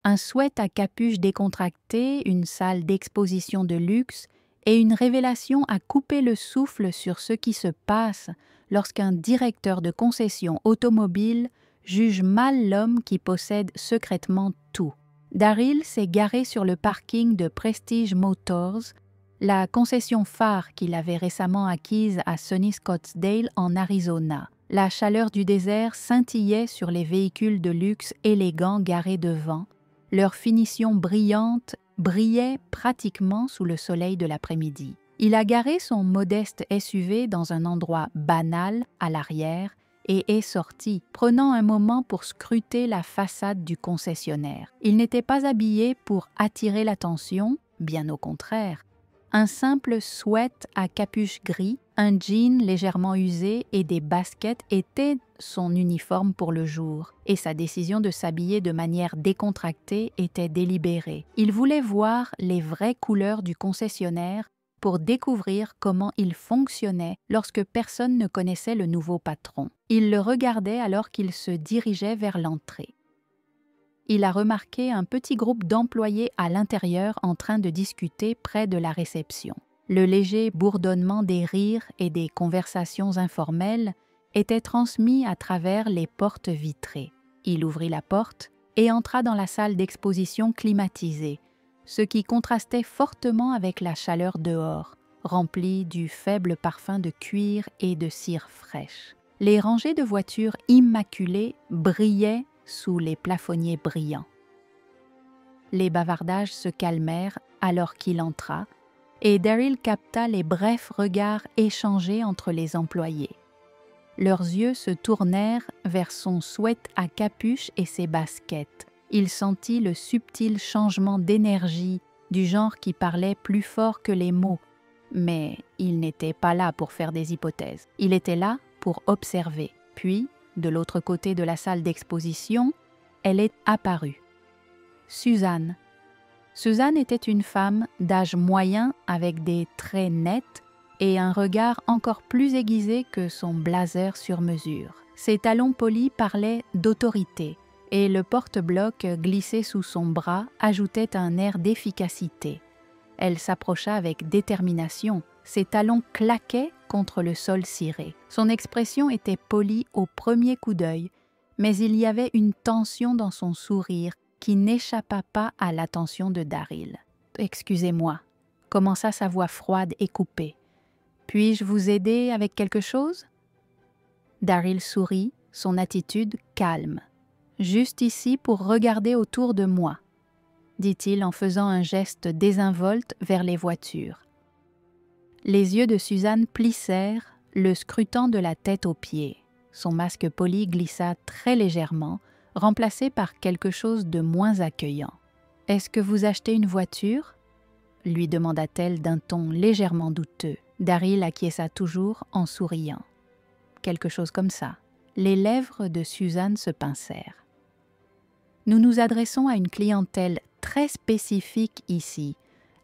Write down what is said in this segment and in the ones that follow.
Un sweat à capuche décontractée, une salle d'exposition de luxe et une révélation à couper le souffle sur ce qui se passe lorsqu'un directeur de concession automobile juge mal l'homme qui possède secrètement tout. Daryl s'est garé sur le parking de Prestige Motors, la concession phare qu'il avait récemment acquise à Sunny Scottsdale en Arizona. La chaleur du désert scintillait sur les véhicules de luxe élégants garés devant. Leur finition brillante brillait pratiquement sous le soleil de l'après-midi. Il a garé son modeste SUV dans un endroit banal à l'arrière et est sorti, prenant un moment pour scruter la façade du concessionnaire. Il n'était pas habillé pour attirer l'attention, bien au contraire. Un simple sweat à capuche gris, un jean légèrement usé et des baskets étaient son uniforme pour le jour, et sa décision de s'habiller de manière décontractée était délibérée. Il voulait voir les vraies couleurs du concessionnaire pour découvrir comment il fonctionnait lorsque personne ne connaissait le nouveau patron. Il le regardait alors qu'il se dirigeait vers l'entrée. Il a remarqué un petit groupe d'employés à l'intérieur en train de discuter près de la réception. Le léger bourdonnement des rires et des conversations informelles était transmis à travers les portes vitrées. Il ouvrit la porte et entra dans la salle d'exposition climatisée, ce qui contrastait fortement avec la chaleur dehors, remplie du faible parfum de cuir et de cire fraîche. Les rangées de voitures immaculées brillaient sous les plafonniers brillants. Les bavardages se calmèrent alors qu'il entra, et Daryl capta les brefs regards échangés entre les employés. Leurs yeux se tournèrent vers son sweat à capuche et ses baskets. Il sentit le subtil changement d'énergie du genre qui parlait plus fort que les mots, mais il n'était pas là pour faire des hypothèses. Il était là pour observer. Puis, de l'autre côté de la salle d'exposition, elle est apparue. Suzanne. Suzanne était une femme d'âge moyen avec des traits nets et un regard encore plus aiguisé que son blazer sur mesure. Ses talons polis parlaient d'autorité et le porte-bloc glissé sous son bras ajoutait un air d'efficacité. Elle s'approcha avec détermination. Ses talons claquaient contre le sol ciré. Son expression était polie au premier coup d'œil, mais il y avait une tension dans son sourire qui n'échappa pas à l'attention de Daryl. « Excusez-moi », commença sa voix froide et coupée. « Puis-je vous aider avec quelque chose ?» Daryl sourit, son attitude calme. « Juste ici pour regarder autour de moi », dit-il en faisant un geste désinvolte vers les voitures. Les yeux de Suzanne plissèrent, le scrutant de la tête aux pieds. Son masque poli glissa très légèrement, remplacé par quelque chose de moins accueillant. « Est-ce que vous achetez une voiture ?» lui demanda-t-elle d'un ton légèrement douteux. Daryl acquiesça toujours en souriant. Quelque chose comme ça. Les lèvres de Suzanne se pincèrent. « Nous nous adressons à une clientèle très spécifique ici.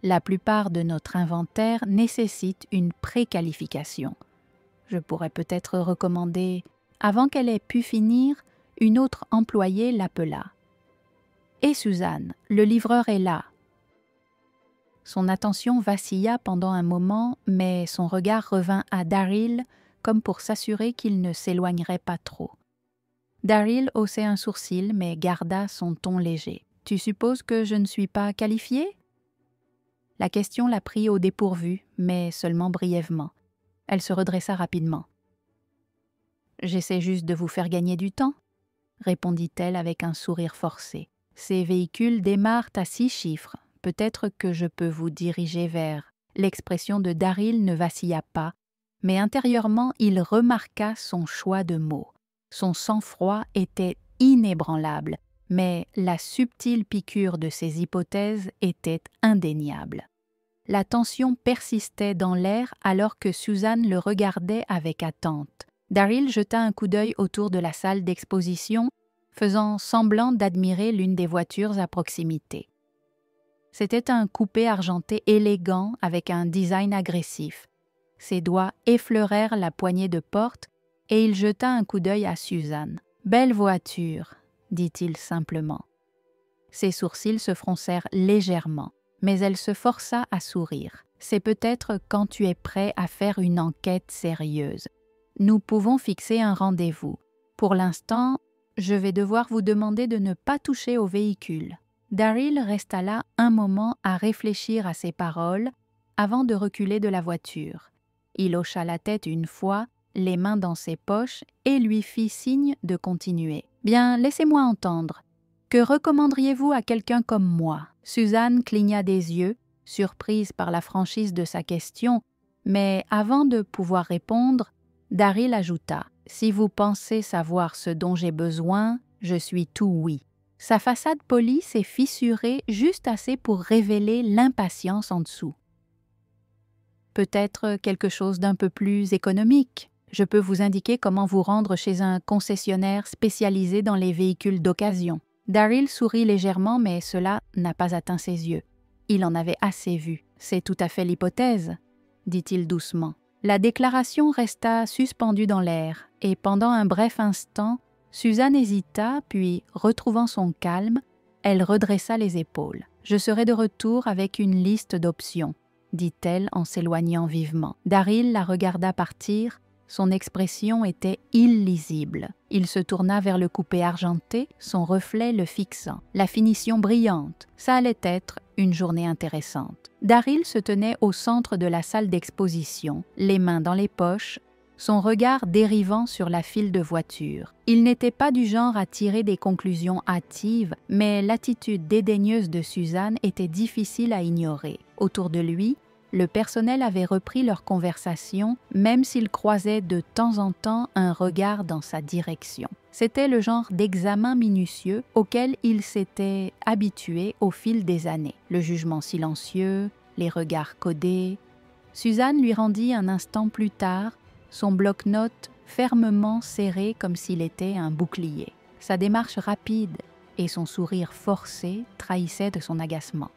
La plupart de notre inventaire nécessite une préqualification. Je pourrais peut-être recommander... » Avant qu'elle ait pu finir, une autre employée l'appela. « Et Suzanne, le livreur est là. » Son attention vacilla pendant un moment, mais son regard revint à Daryl comme pour s'assurer qu'il ne s'éloignerait pas trop. Daryl haussait un sourcil, mais garda son ton léger. « Tu supposes que je ne suis pas qualifiée ?» La question la prit au dépourvu, mais seulement brièvement. Elle se redressa rapidement. « J'essaie juste de vous faire gagner du temps, » répondit-elle avec un sourire forcé. « Ces véhicules démarrent à 6 chiffres. Peut-être que je peux vous diriger vers... » L'expression de Daryl ne vacilla pas, mais intérieurement il remarqua son choix de mots. Son sang-froid était inébranlable, mais la subtile piqûre de ses hypothèses était indéniable. La tension persistait dans l'air alors que Suzanne le regardait avec attente. Daryl jeta un coup d'œil autour de la salle d'exposition, faisant semblant d'admirer l'une des voitures à proximité. C'était un coupé argenté élégant avec un design agressif. Ses doigts effleurèrent la poignée de porte et il jeta un coup d'œil à Suzanne. « Belle voiture », dit-il simplement. Ses sourcils se froncèrent légèrement, mais elle se força à sourire. « C'est peut-être quand tu es prêt à faire une enquête sérieuse. Nous pouvons fixer un rendez-vous. Pour l'instant, je vais devoir vous demander de ne pas toucher au véhicule. » Daryl resta là un moment à réfléchir à ses paroles avant de reculer de la voiture. Il hocha la tête une fois, les mains dans ses poches, et lui fit signe de continuer. « Bien, laissez-moi entendre. Que recommanderiez-vous à quelqu'un comme moi ?» Suzanne cligna des yeux, surprise par la franchise de sa question, mais avant de pouvoir répondre, Daryl ajouta « Si vous pensez savoir ce dont j'ai besoin, je suis tout oui. » Sa façade polie s'est fissurée juste assez pour révéler l'impatience en dessous. « Peut-être quelque chose d'un peu plus économique. Je peux vous indiquer comment vous rendre chez un concessionnaire spécialisé dans les véhicules d'occasion. » Daryl sourit légèrement, mais cela n'a pas atteint ses yeux. Il en avait assez vu. « C'est tout à fait l'hypothèse, » dit-il doucement. La déclaration resta suspendue dans l'air, et pendant un bref instant, Suzanne hésita, puis, retrouvant son calme, elle redressa les épaules. « Je serai de retour avec une liste d'options, » dit-elle en s'éloignant vivement. Daryl la regarda partir. Son expression était illisible. Il se tourna vers le coupé argenté, son reflet le fixant. La finition brillante, ça allait être une journée intéressante. Daryl se tenait au centre de la salle d'exposition, les mains dans les poches, son regard dérivant sur la file de voitures. Il n'était pas du genre à tirer des conclusions hâtives, mais l'attitude dédaigneuse de Suzanne était difficile à ignorer. Autour de lui, le personnel avait repris leur conversation, même s'il croisait de temps en temps un regard dans sa direction. C'était le genre d'examen minutieux auquel il s'était habitué au fil des années. Le jugement silencieux, les regards codés. Suzanne lui rendit un instant plus tard son bloc-notes fermement serré comme s'il était un bouclier. Sa démarche rapide et son sourire forcé trahissaient de son agacement.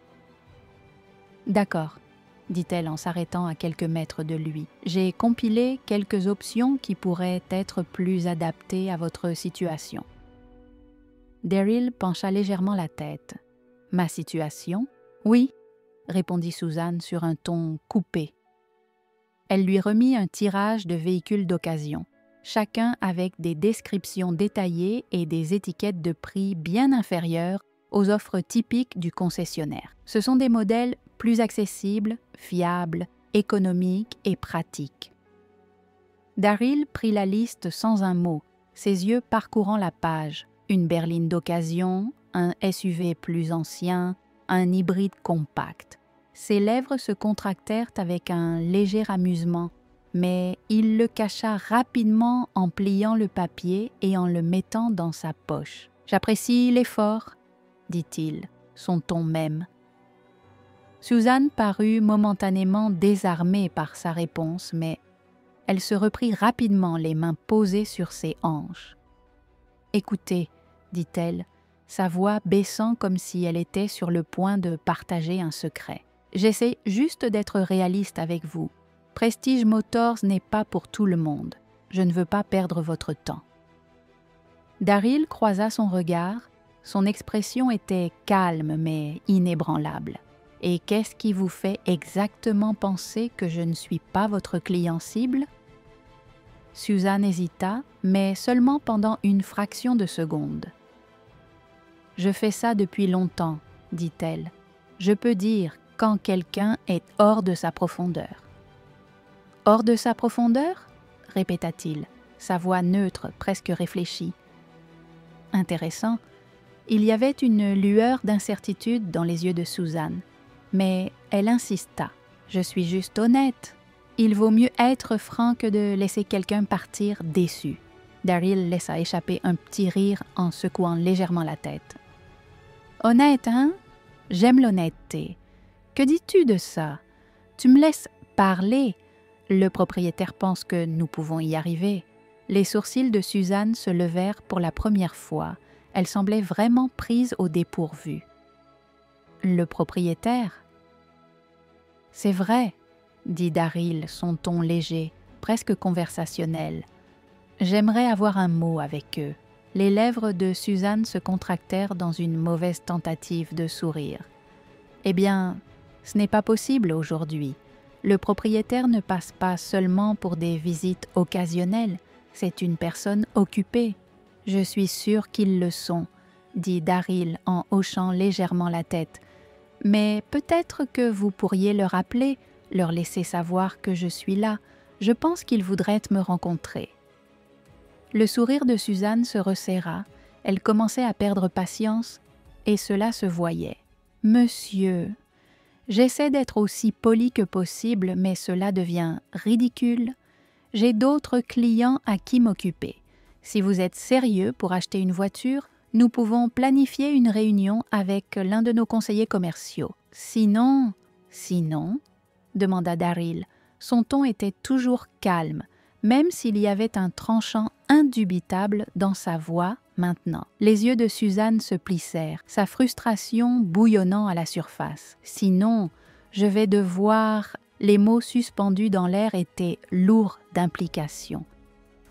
« D'accord, » dit-elle en s'arrêtant à quelques mètres de lui. « J'ai compilé quelques options qui pourraient être plus adaptées à votre situation. » Daryl pencha légèrement la tête. « Ma situation ? » ?»« Oui, » répondit Suzanne sur un ton coupé. Elle lui remit un tirage de véhicules d'occasion, chacun avec des descriptions détaillées et des étiquettes de prix bien inférieures aux offres typiques du concessionnaire. Ce sont des modèles plus accessibles, fiables, économiques et pratiques. Daryl prit la liste sans un mot, ses yeux parcourant la page. Une berline d'occasion, un SUV plus ancien, un hybride compact. Ses lèvres se contractèrent avec un léger amusement, mais il le cacha rapidement en pliant le papier et en le mettant dans sa poche. « J'apprécie l'effort, » dit-il, son ton même. Suzanne parut momentanément désarmée par sa réponse, mais elle se reprit rapidement, les mains posées sur ses hanches. « Écoutez, » dit-elle, sa voix baissant comme si elle était sur le point de partager un secret. « J'essaie juste d'être réaliste avec vous. Prestige Motors n'est pas pour tout le monde. Je ne veux pas perdre votre temps. » Daryl croisa son regard. Son expression était calme mais inébranlable. « Et qu'est-ce qui vous fait exactement penser que je ne suis pas votre client cible ?» Suzanne hésita, mais seulement pendant une fraction de seconde. « Je fais ça depuis longtemps, » dit-elle. « Je peux dire quand quelqu'un est hors de sa profondeur. »« Hors de sa profondeur ?» répéta-t-il, sa voix neutre, presque réfléchie. Intéressant, il y avait une lueur d'incertitude dans les yeux de Suzanne, mais elle insista. « Je suis juste honnête. Il vaut mieux être franc que de laisser quelqu'un partir déçu. » Daryl laissa échapper un petit rire en secouant légèrement la tête. « Honnête, hein? J'aime l'honnêteté. Que dis-tu de ça? Tu me laisses parler. Le propriétaire pense que nous pouvons y arriver. » Les sourcils de Suzanne se levèrent pour la première fois. Elle semblait vraiment prise au dépourvu. « Le propriétaire? »« C'est vrai, » dit Daryl, son ton léger, presque conversationnel. « J'aimerais avoir un mot avec eux. Les lèvres de Suzanne se contractèrent dans une mauvaise tentative de sourire. « Eh bien, ce n'est pas possible aujourd'hui. Le propriétaire ne passe pas seulement pour des visites occasionnelles, c'est une personne occupée. »« Je suis sûre qu'ils le sont, » dit Daryl en hochant légèrement la tête. « Mais peut-être que vous pourriez leur appeler, leur laisser savoir que je suis là. Je pense qu'ils voudraient me rencontrer. » Le sourire de Suzanne se resserra, elle commençait à perdre patience, et cela se voyait. « Monsieur, j'essaie d'être aussi poli que possible, mais cela devient ridicule. J'ai d'autres clients à qui m'occuper. Si vous êtes sérieux pour acheter une voiture, nous pouvons planifier une réunion avec l'un de nos conseillers commerciaux. Sinon... » « Sinon ?» demanda Daryl. Son ton était toujours calme, même s'il y avait un tranchant indubitable dans sa voix maintenant. Les yeux de Suzanne se plissèrent, sa frustration bouillonnant à la surface. « Sinon, je vais devoir... » Les mots suspendus dans l'air étaient lourds d'implication.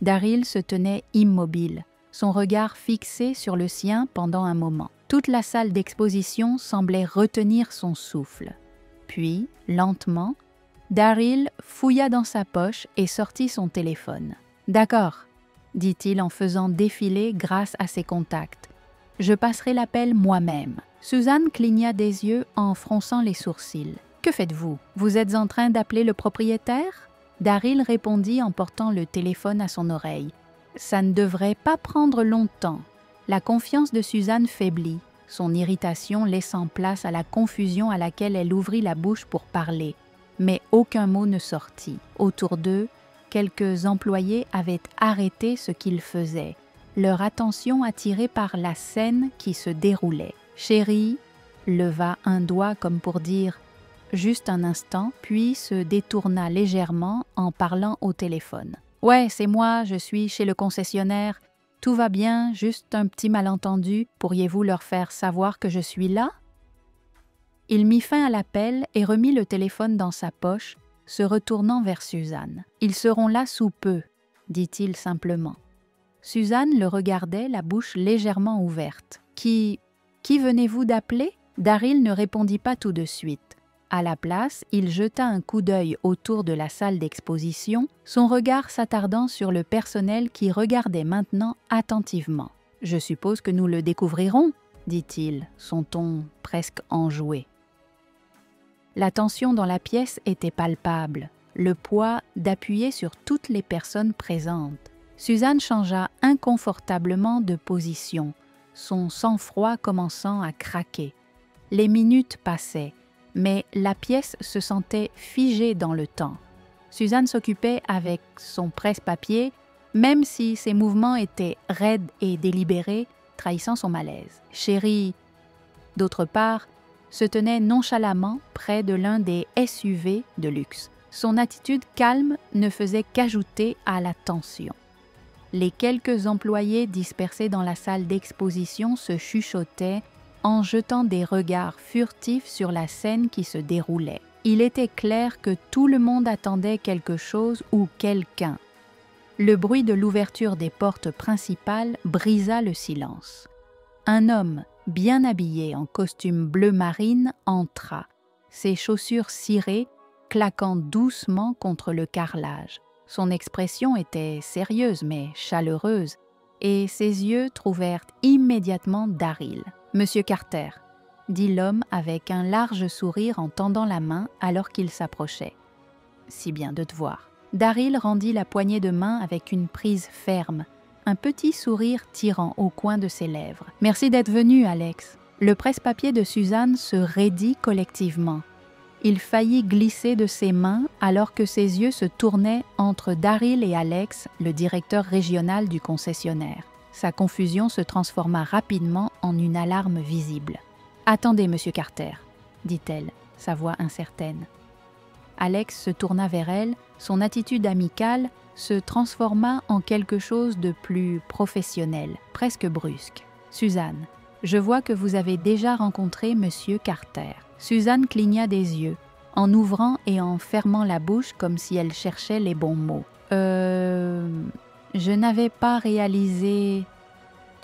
Daryl se tenait immobile, son regard fixé sur le sien pendant un moment. Toute la salle d'exposition semblait retenir son souffle. Puis, lentement, Daryl fouilla dans sa poche et sortit son téléphone. « D'accord, » dit-il en faisant défiler grâce à ses contacts. « Je passerai l'appel moi-même. » Suzanne cligna des yeux en fronçant les sourcils. « Que faites-vous? Vous êtes en train d'appeler le propriétaire ?» Daryl répondit en portant le téléphone à son oreille. « Ça ne devrait pas prendre longtemps. » La confiance de Suzanne faiblit, son irritation laissant place à la confusion à laquelle elle ouvrit la bouche pour parler. Mais aucun mot ne sortit. Autour d'eux, quelques employés avaient arrêté ce qu'ils faisaient, leur attention attirée par la scène qui se déroulait. Chérie leva un doigt comme pour dire « juste un instant », puis se détourna légèrement en parlant au téléphone. « Ouais, c'est moi, je suis chez le concessionnaire. Tout va bien, juste un petit malentendu. Pourriez-vous leur faire savoir que je suis là ?» Il mit fin à l'appel et remit le téléphone dans sa poche, se retournant vers Suzanne. « Ils seront là sous peu, » dit-il simplement. Suzanne le regardait, la bouche légèrement ouverte. « Qui venez-vous d'appeler » Daryl ne répondit pas tout de suite. À la place, il jeta un coup d'œil autour de la salle d'exposition, son regard s'attardant sur le personnel qui regardait maintenant attentivement. « Je suppose que nous le découvrirons » dit-il, son ton presque enjoué. La tension dans la pièce était palpable, le poids d'appuyer sur toutes les personnes présentes. Suzanne changea inconfortablement de position, son sang-froid commençant à craquer. Les minutes passaient, mais la pièce se sentait figée dans le temps. Suzanne s'occupait avec son presse-papier, même si ses mouvements étaient raides et délibérés, trahissant son malaise. Chérie, d'autre part, se tenait nonchalamment près de l'un des SUV de luxe. Son attitude calme ne faisait qu'ajouter à la tension. Les quelques employés dispersés dans la salle d'exposition se chuchotaient en jetant des regards furtifs sur la scène qui se déroulait. Il était clair que tout le monde attendait quelque chose ou quelqu'un. Le bruit de l'ouverture des portes principales brisa le silence. Un homme, bien habillé en costume bleu marine, entra, ses chaussures cirées, claquant doucement contre le carrelage. Son expression était sérieuse mais chaleureuse, et ses yeux trouvèrent immédiatement Daryl. « Monsieur Carter », dit l'homme avec un large sourire en tendant la main alors qu'il s'approchait. « Si bien de te voir. » Daryl rendit la poignée de main avec une prise ferme, un petit sourire tirant au coin de ses lèvres. « Merci d'être venu, Alex. » Le presse-papier de Suzanne se raidit collectivement. Il faillit glisser de ses mains alors que ses yeux se tournaient entre Daryl et Alex, le directeur régional du concessionnaire. Sa confusion se transforma rapidement en une alarme visible. « Attendez, monsieur Carter, » dit-elle, sa voix incertaine. Alex se tourna vers elle, son attitude amicale se transforma en quelque chose de plus professionnel, presque brusque. « Suzanne, je vois que vous avez déjà rencontré monsieur Carter. » Suzanne cligna des yeux, en ouvrant et en fermant la bouche comme si elle cherchait les bons mots. Je n'avais pas réalisé... »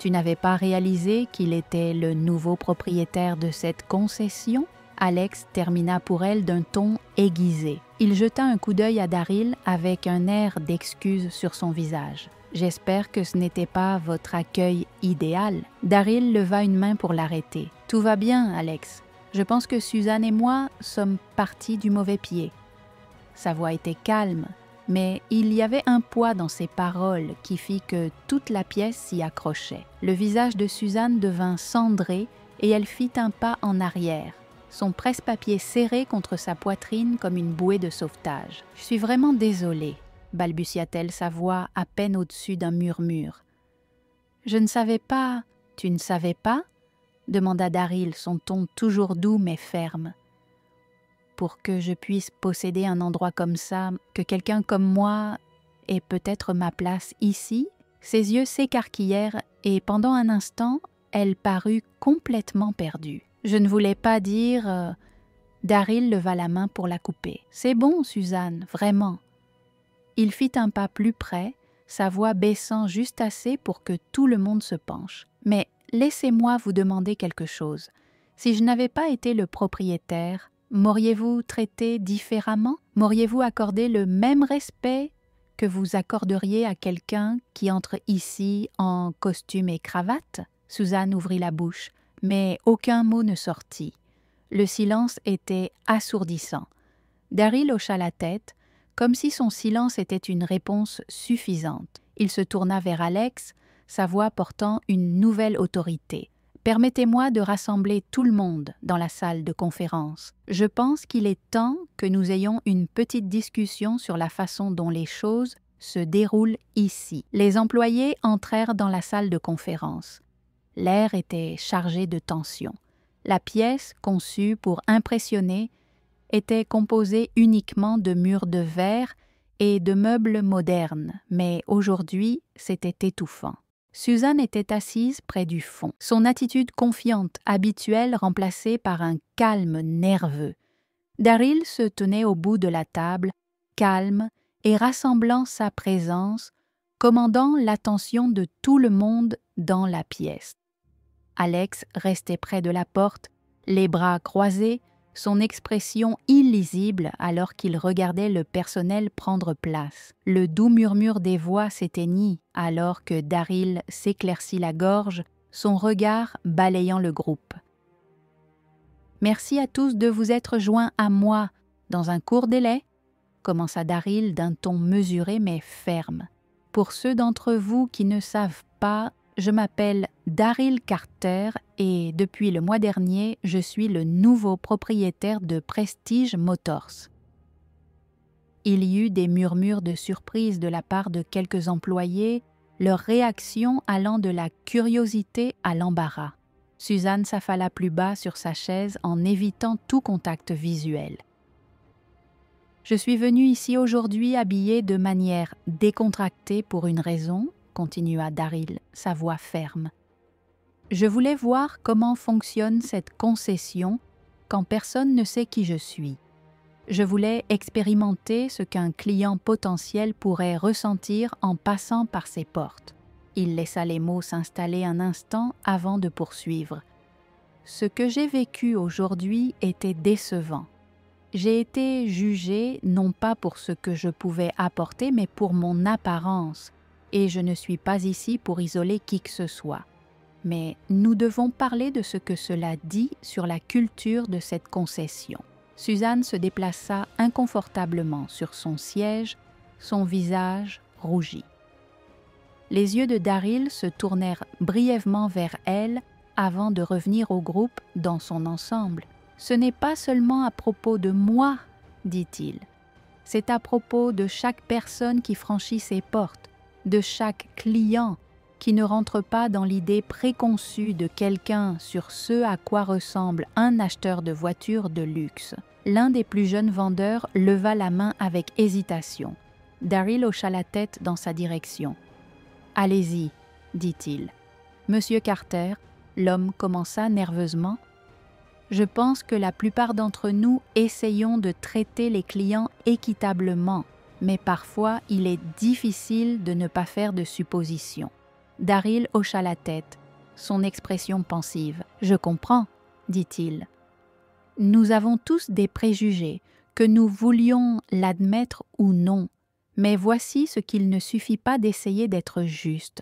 « Tu n'avais pas réalisé qu'il était le nouveau propriétaire de cette concession? Alex termina pour elle d'un ton aiguisé. Il jeta un coup d'œil à Daryl avec un air d'excuse sur son visage. « J'espère que ce n'était pas votre accueil idéal. » Daryl leva une main pour l'arrêter. « Tout va bien, Alex. Je pense que Suzanne et moi sommes partis du mauvais pied. » Sa voix était calme, mais il y avait un poids dans ses paroles qui fit que toute la pièce s'y accrochait. Le visage de Suzanne devint cendré et elle fit un pas en arrière, son presse-papier serré contre sa poitrine comme une bouée de sauvetage. « Je suis vraiment désolée, » balbutia-t-elle, sa voix à peine au-dessus d'un murmure. « Je ne savais pas... » « Tu ne savais pas ?» demanda Daryl, son ton toujours doux mais ferme. « Pour que je puisse posséder un endroit comme ça, que quelqu'un comme moi ait peut-être ma place ici ?» Ses yeux s'écarquillèrent et pendant un instant, elle parut complètement perdue. « Je ne voulais pas dire... » Daryl leva la main pour la couper. « C'est bon, Suzanne, vraiment. » Il fit un pas plus près, sa voix baissant juste assez pour que tout le monde se penche. « Mais laissez-moi vous demander quelque chose. Si je n'avais pas été le propriétaire, m'auriez-vous traité différemment? M'auriez-vous accordé le même respect que vous accorderiez à quelqu'un qui entre ici en costume et cravate? » Suzanne ouvrit la bouche, mais aucun mot ne sortit. Le silence était assourdissant. Daryl hocha la tête, comme si son silence était une réponse suffisante. Il se tourna vers Alex, sa voix portant une nouvelle autorité. « Permettez-moi de rassembler tout le monde dans la salle de conférence. Je pense qu'il est temps que nous ayons une petite discussion sur la façon dont les choses se déroulent ici. » Les employés entrèrent dans la salle de conférence. L'air était chargé de tension. La pièce, conçue pour impressionner, était composée uniquement de murs de verre et de meubles modernes, mais aujourd'hui, c'était étouffant. Suzanne était assise près du fond, son attitude confiante habituelle remplacée par un calme nerveux. Daryl se tenait au bout de la table, calme et rassemblant sa présence, commandant l'attention de tout le monde dans la pièce. Alex restait près de la porte, les bras croisés, son expression illisible alors qu'il regardait le personnel prendre place. Le doux murmure des voix s'éteignit alors que Daryl s'éclaircit la gorge, son regard balayant le groupe. « Merci à tous de vous être joints à moi dans un court délai, » commença Daryl d'un ton mesuré mais ferme. « Pour ceux d'entre vous qui ne savent pas, je m'appelle Daryl Carter et depuis le mois dernier, je suis le nouveau propriétaire de Prestige Motors. » Il y eut des murmures de surprise de la part de quelques employés, leur réaction allant de la curiosité à l'embarras. Suzanne s'affala plus bas sur sa chaise en évitant tout contact visuel. « Je suis venue ici aujourd'hui habillée de manière décontractée pour une raison, » continua Daryl, sa voix ferme. « Je voulais voir comment fonctionne cette concession quand personne ne sait qui je suis. Je voulais expérimenter ce qu'un client potentiel pourrait ressentir en passant par ses portes. » Il laissa les mots s'installer un instant avant de poursuivre. « Ce que j'ai vécu aujourd'hui était décevant. J'ai été jugée non pas pour ce que je pouvais apporter, mais pour mon apparence. Et je ne suis pas ici pour isoler qui que ce soit. Mais nous devons parler de ce que cela dit sur la culture de cette concession. » Suzanne se déplaça inconfortablement sur son siège, son visage rougit. Les yeux de Daryl se tournèrent brièvement vers elle avant de revenir au groupe dans son ensemble. « Ce n'est pas seulement à propos de moi, » dit-il. « C'est à propos de chaque personne qui franchit ces portes, de chaque client qui ne rentre pas dans l'idée préconçue de quelqu'un sur ce à quoi ressemble un acheteur de voitures de luxe. » L'un des plus jeunes vendeurs leva la main avec hésitation. Daryl hocha la tête dans sa direction. « Allez-y, » dit-il. « Monsieur Carter, » l'homme commença nerveusement, « je pense que la plupart d'entre nous essayons de traiter les clients équitablement, mais parfois il est difficile de ne pas faire de suppositions. » Daryl hocha la tête, son expression pensive. « Je comprends, » dit-il. « Nous avons tous des préjugés, que nous voulions l'admettre ou non, mais voici ce qu'il ne suffit pas d'essayer d'être juste.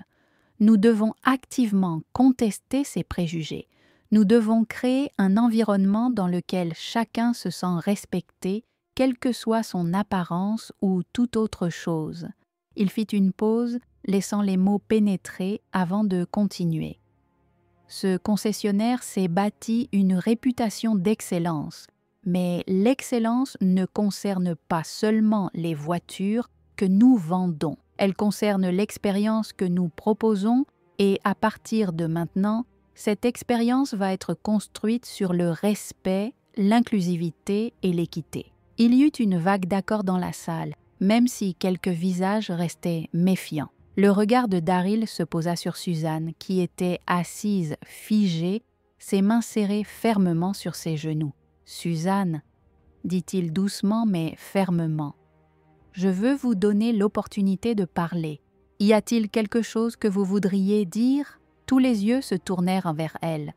Nous devons activement contester ces préjugés. Nous devons créer un environnement dans lequel chacun se sent respecté, quelle que soit son apparence ou toute autre chose. » Il fit une pause, laissant les mots pénétrer avant de continuer. Ce concessionnaire s'est bâti une réputation d'excellence, mais l'excellence ne concerne pas seulement les voitures que nous vendons. Elle concerne l'expérience que nous proposons et à partir de maintenant, cette expérience va être construite sur le respect, l'inclusivité et l'équité. Il y eut une vague d'accord dans la salle, même si quelques visages restaient méfiants. Le regard de Daryl se posa sur Suzanne, qui était assise, figée, ses mains serrées fermement sur ses genoux. « Suzanne, » dit-il doucement mais fermement, « je veux vous donner l'opportunité de parler. Y a-t-il quelque chose que vous voudriez dire ?» Tous les yeux se tournèrent vers elle.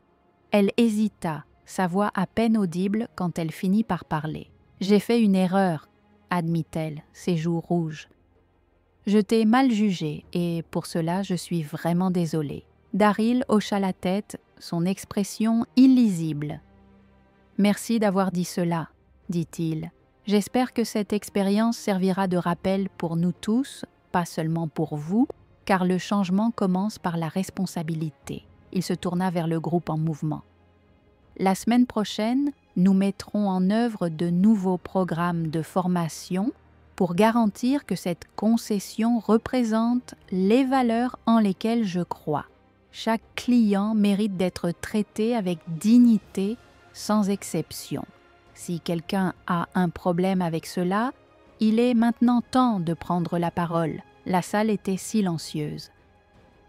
Elle hésita, sa voix à peine audible quand elle finit par parler. « J'ai fait une erreur, » admit-elle, ses joues rouges. « Je t'ai mal jugé et pour cela je suis vraiment désolée. » Daryl hocha la tête, son expression illisible. « Merci d'avoir dit cela, » dit-il. « J'espère que cette expérience servira de rappel pour nous tous, pas seulement pour vous, car le changement commence par la responsabilité. » Il se tourna vers le groupe en mouvement. « La semaine prochaine, nous mettrons en œuvre de nouveaux programmes de formation pour garantir que cette concession représente les valeurs en lesquelles je crois. Chaque client mérite d'être traité avec dignité, sans exception. Si quelqu'un a un problème avec cela, il est maintenant temps de prendre la parole. » La salle était silencieuse.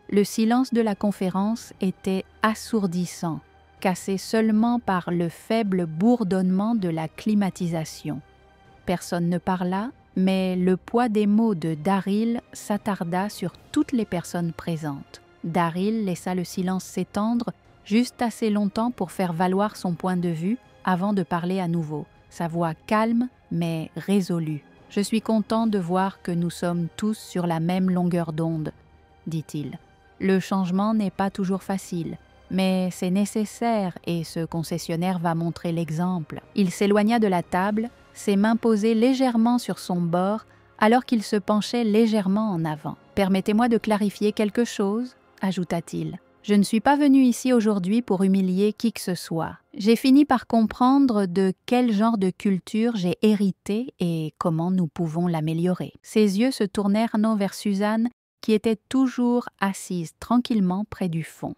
Le silence de la conférence était assourdissant, cassé seulement par le faible bourdonnement de la climatisation. Personne ne parla, mais le poids des mots de Daryl s'attarda sur toutes les personnes présentes. Daryl laissa le silence s'étendre juste assez longtemps pour faire valoir son point de vue avant de parler à nouveau, sa voix calme mais résolue. « Je suis content de voir que nous sommes tous sur la même longueur d'onde, » dit-il. « Le changement n'est pas toujours facile, mais c'est nécessaire et ce concessionnaire va montrer l'exemple. » Il s'éloigna de la table, ses mains posées légèrement sur son bord alors qu'il se penchait légèrement en avant. « Permettez-moi de clarifier quelque chose, » ajouta-t-il. « Je ne suis pas venu ici aujourd'hui pour humilier qui que ce soit. J'ai fini par comprendre de quel genre de culture j'ai hérité et comment nous pouvons l'améliorer. » Ses yeux se tournèrent vers Suzanne, qui était toujours assise tranquillement près du fond.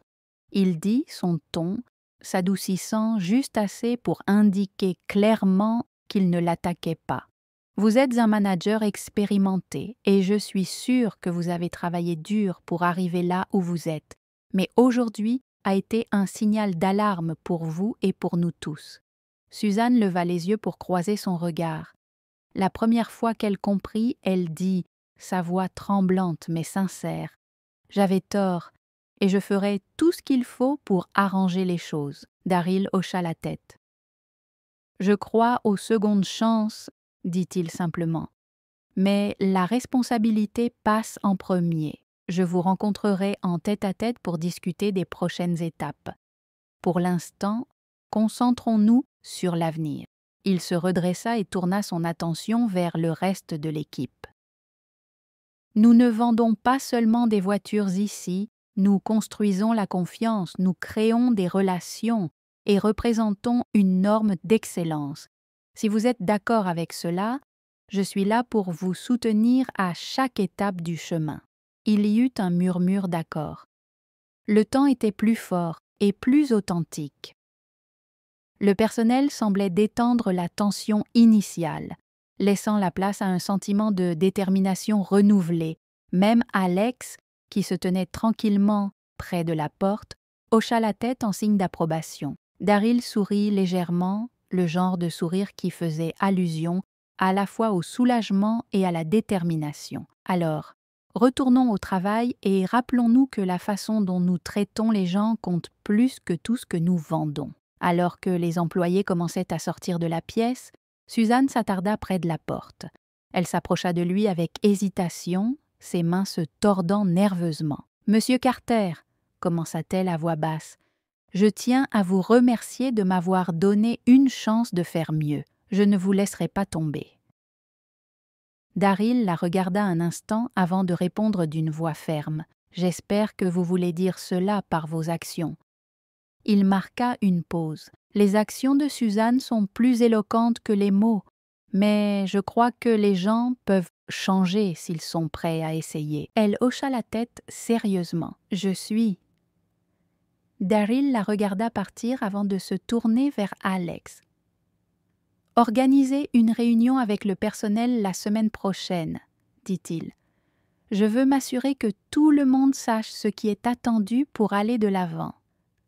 Il dit, son ton s'adoucissant juste assez pour indiquer clairement qu'il ne l'attaquait pas. « Vous êtes un manager expérimenté et je suis sûre que vous avez travaillé dur pour arriver là où vous êtes. Mais aujourd'hui a été un signal d'alarme pour vous et pour nous tous. » Suzanne leva les yeux pour croiser son regard. La première fois qu'elle comprit, elle dit, sa voix tremblante mais sincère, « J'avais tort, et je ferai tout ce qu'il faut pour arranger les choses. » Daryl hocha la tête. « Je crois aux secondes chances, » dit-il simplement. « Mais la responsabilité passe en premier. Je vous rencontrerai en tête-à-tête pour discuter des prochaines étapes. Pour l'instant, concentrons-nous sur l'avenir. » Il se redressa et tourna son attention vers le reste de l'équipe. « Nous ne vendons pas seulement des voitures ici, nous construisons la confiance, nous créons des relations et représentons une norme d'excellence. Si vous êtes d'accord avec cela, je suis là pour vous soutenir à chaque étape du chemin. » Il y eut un murmure d'accord. Le temps était plus fort et plus authentique. Le personnel semblait détendre la tension initiale, laissant la place à un sentiment de détermination renouvelée. Même Alex, qui se tenait tranquillement près de la porte, hocha la tête en signe d'approbation. Daryl sourit légèrement, le genre de sourire qui faisait allusion à la fois au soulagement et à la détermination. « Alors, Retournons au travail et rappelons-nous que la façon dont nous traitons les gens compte plus que tout ce que nous vendons. » Alors que les employés commençaient à sortir de la pièce, Suzanne s'attarda près de la porte. Elle s'approcha de lui avec hésitation, ses mains se tordant nerveusement. « Monsieur Carter, » commença-t-elle à voix basse, « je tiens à vous remercier de m'avoir donné une chance de faire mieux. Je ne vous laisserai pas tomber. » Daryl la regarda un instant avant de répondre d'une voix ferme. « J'espère que vous voulez dire cela par vos actions. » Il marqua une pause. Les actions de Suzanne sont plus éloquentes que les mots, mais je crois que les gens peuvent changer s'ils sont prêts à essayer. Elle hocha la tête sérieusement. « Je suis. » Daryl la regarda partir avant de se tourner vers Alex. « Organisez une réunion avec le personnel la semaine prochaine, » dit-il. « Je veux m'assurer que tout le monde sache ce qui est attendu pour aller de l'avant. »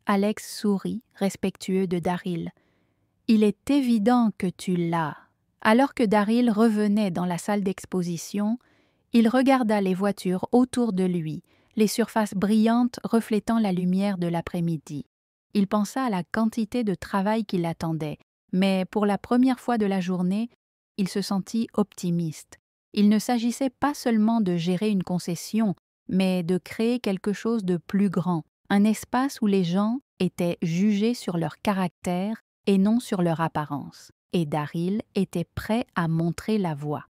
Alex sourit, respectueux de Daryl. « Il est évident que tu l'as. » Alors que Daryl revenait dans la salle d'exposition, il regarda les voitures autour de lui, les surfaces brillantes reflétant la lumière de l'après-midi. Il pensa à la quantité de travail qui l'attendait, mais pour la première fois de la journée, il se sentit optimiste. Il ne s'agissait pas seulement de gérer une concession, mais de créer quelque chose de plus grand, un espace où les gens étaient jugés sur leur caractère et non sur leur apparence. Et Daryl était prêt à montrer la voie.